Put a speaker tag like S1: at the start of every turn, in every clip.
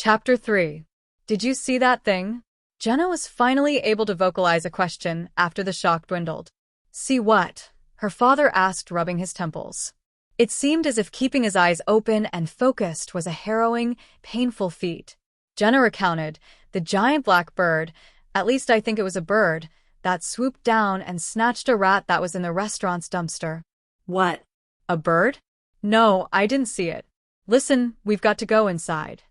S1: Chapter 3. Did you see that thing? Jenna was finally able to vocalize a question after the shock dwindled. See what? Her father asked, rubbing his temples. It seemed as if keeping his eyes open and focused was a harrowing, painful feat. Jenna recounted, the giant black bird, at least I think it was a bird, that swooped down and snatched a rat that was in the restaurant's dumpster.
S2: What?
S1: A bird? No, I didn't see it. Listen, we've got to go inside.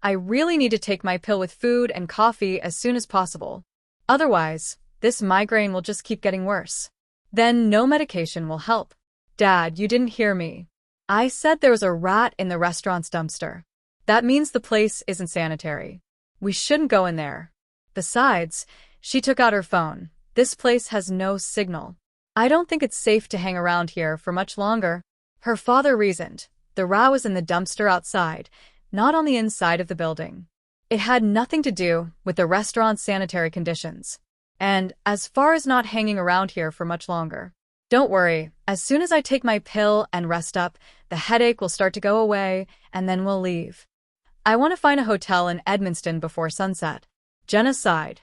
S1: I really need to take my pill with food and coffee as soon as possible. Otherwise, this migraine will just keep getting worse. Then no medication will help. Dad, you didn't hear me. I said there was a rat in the restaurant's dumpster. That means the place isn't sanitary. We shouldn't go in there. Besides, she took out her phone. This place has no signal. I don't think it's safe to hang around here for much longer. Her father reasoned. The rat was in the dumpster outside, not on the inside of the building. It had nothing to do with the restaurant's sanitary conditions. And as far as not hanging around here for much longer. Don't worry, as soon as I take my pill and rest up, the headache will start to go away, and then we'll leave. I want to find a hotel in Edmundston before sunset. Jenna sighed.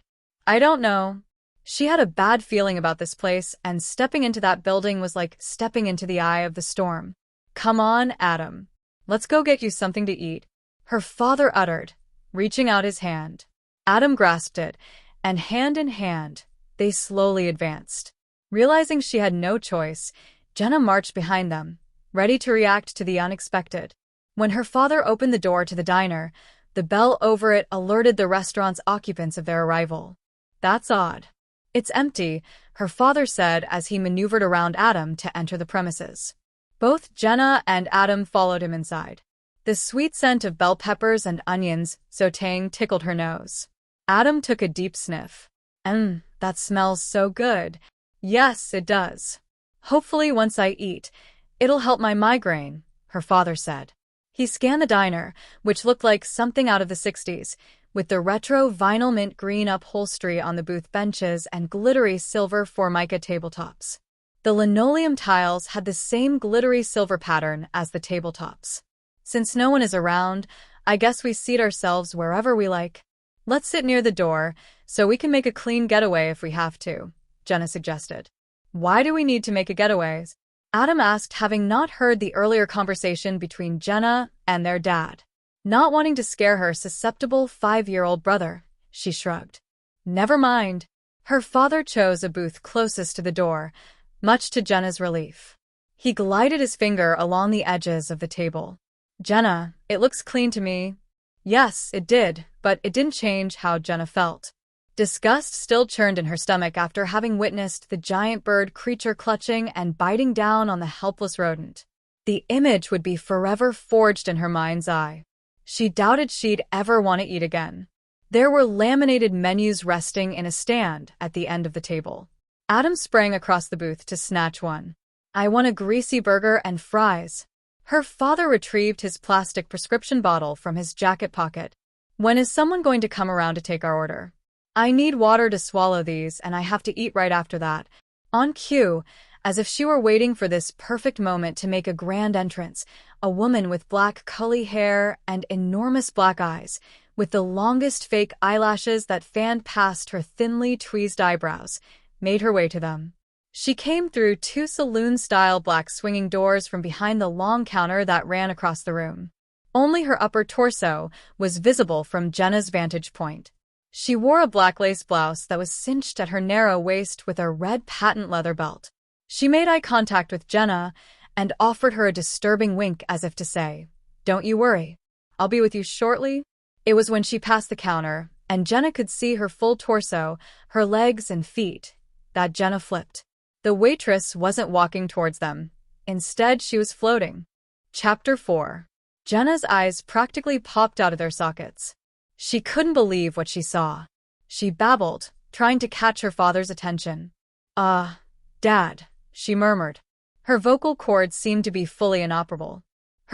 S1: I don't know. She had a bad feeling about this place, and stepping into that building was like stepping into the eye of the storm. Come on, Adam. Let's go get you something to eat. Her father uttered, reaching out his hand. Adam grasped it, and hand in hand, they slowly advanced. Realizing she had no choice, Jenna marched behind them, ready to react to the unexpected. When her father opened the door to the diner, the bell over it alerted the restaurant's occupants of their arrival. That's odd. It's empty, her father said as he maneuvered around Adam to enter the premises. Both Jenna and Adam followed him inside. The sweet scent of bell peppers and onions sautéing tickled her nose. Adam took a deep sniff. That smells so good. Yes, it does. Hopefully once I eat, it'll help my migraine, her father said. He scanned the diner, which looked like something out of the 60s, with the retro vinyl mint green upholstery on the booth benches and glittery silver Formica tabletops. The linoleum tiles had the same glittery silver pattern as the tabletops. Since no one is around, I guess we seat ourselves wherever we like. Let's sit near the door, so we can make a clean getaway if we have to, Jenna suggested. Why do we need to make a getaway? Adam asked, having not heard the earlier conversation between Jenna and their dad. Not wanting to scare her susceptible 5-year-old brother, she shrugged. Never mind. Her father chose a booth closest to the door, much to Jenna's relief. He glided his finger along the edges of the table. Jenna, it looks clean to me. Yes, it did, but it didn't change how Jenna felt. Disgust still churned in her stomach after having witnessed the giant bird creature clutching and biting down on the helpless rodent. The image would be forever forged in her mind's eye. She doubted she'd ever want to eat again. There were laminated menus resting in a stand at the end of the table. Adam sprang across the booth to snatch one. I want a greasy burger and fries. Her father retrieved his plastic prescription bottle from his jacket pocket. When is someone going to come around to take our order? I need water to swallow these, and I have to eat right after that. On cue, as if she were waiting for this perfect moment to make a grand entrance, a woman with black curly hair and enormous black eyes, with the longest fake eyelashes that fanned past her thinly tweezed eyebrows, made her way to them. She came through 2 saloon-style black swinging doors from behind the long counter that ran across the room. Only her upper torso was visible from Jenna's vantage point. She wore a black lace blouse that was cinched at her narrow waist with a red patent leather belt. She made eye contact with Jenna and offered her a disturbing wink as if to say, "Don't you worry. I'll be with you shortly." It was when she passed the counter, and Jenna could see her full torso, her legs and feet, that Jenna flipped. The waitress wasn't walking towards them. Instead, she was floating. Chapter 4. Jenna's eyes practically popped out of their sockets. She couldn't believe what she saw. She babbled, trying to catch her father's attention. Dad, she murmured. Her vocal cords seemed to be fully inoperable.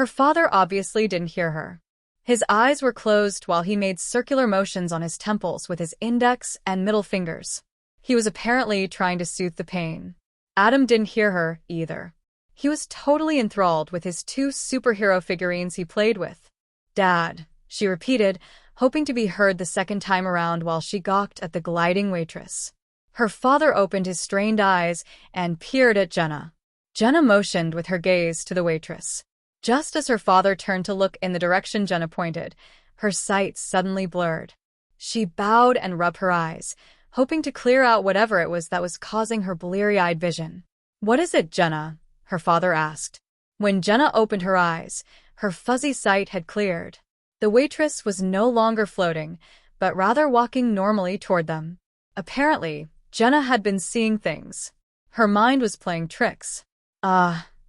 S1: Her father obviously didn't hear her. His eyes were closed while he made circular motions on his temples with his index and middle fingers. He was apparently trying to soothe the pain. Adam didn't hear her, either. He was totally enthralled with his 2 superhero figurines he played with. Dad, she repeated, hoping to be heard the second time around while she gawked at the gliding waitress. Her father opened his strained eyes and peered at Jenna. Jenna motioned with her gaze to the waitress. Just as her father turned to look in the direction Jenna pointed, her sight suddenly blurred. She bowed and rubbed her eyes, hoping to clear out whatever it was that was causing her bleary-eyed vision. "What is it, Jenna?" her father asked. When Jenna opened her eyes, her fuzzy sight had cleared. The waitress was no longer floating, but rather walking normally toward them. Apparently, Jenna had been seeing things. Her mind was playing tricks.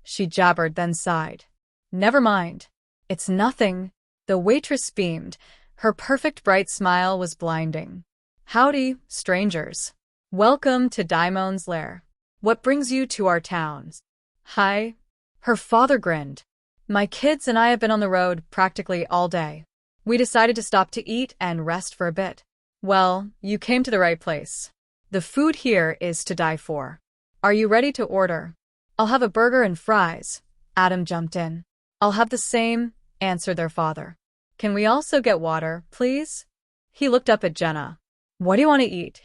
S1: She jabbered, then sighed. "Never mind. It's nothing." The waitress beamed. Her perfect bright smile was blinding. "Howdy, strangers. Welcome to Daimon's lair. What brings you to our towns?" "Hi." Her father grinned. "My kids and I have been on the road practically all day. We decided to stop to eat and rest for a bit." "Well, you came to the right place. The food here is to die for. Are you ready to order?" "I'll have a burger and fries," Adam jumped in. "I'll have the same," answered their father. "Can we also get water, please?" He looked up at Jenna. "What do you want to eat?"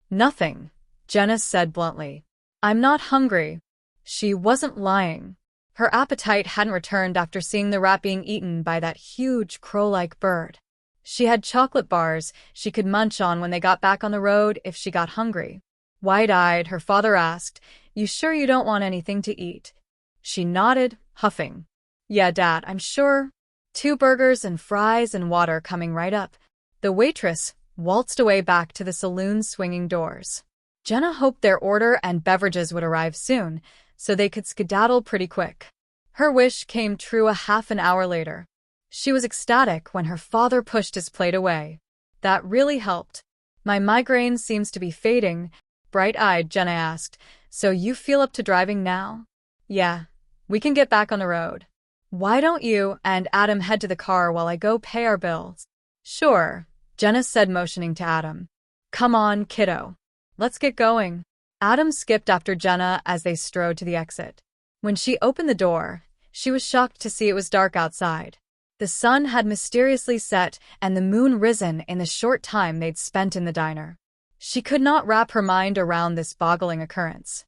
S1: "Nothing," Jenna said bluntly. "I'm not hungry." She wasn't lying. Her appetite hadn't returned after seeing the rat being eaten by that huge crow-like bird. She had chocolate bars she could munch on when they got back on the road if she got hungry. Wide-eyed, her father asked, "You sure you don't want anything to eat?" She nodded, huffing. "Yeah, Dad, I'm sure." 2 burgers and fries and water coming right up. The waitress waltzed away back to the saloon's swinging doors. Jenna hoped their order and beverages would arrive soon, so they could skedaddle pretty quick. Her wish came true a half an hour later. She was ecstatic when her father pushed his plate away. "That really helped. My migraine seems to be fading," bright-eyed Jenna asked. "So you feel up to driving now?" "Yeah, we can get back on the road. Why don't you and Adam head to the car while I go pay our bills?" "Sure," Jenna said, motioning to Adam. "Come on, kiddo. Let's get going." Adam skipped after Jenna as they strode to the exit. When she opened the door, she was shocked to see it was dark outside. The sun had mysteriously set and the moon risen in the short time they'd spent in the diner. She could not wrap her mind around this boggling occurrence.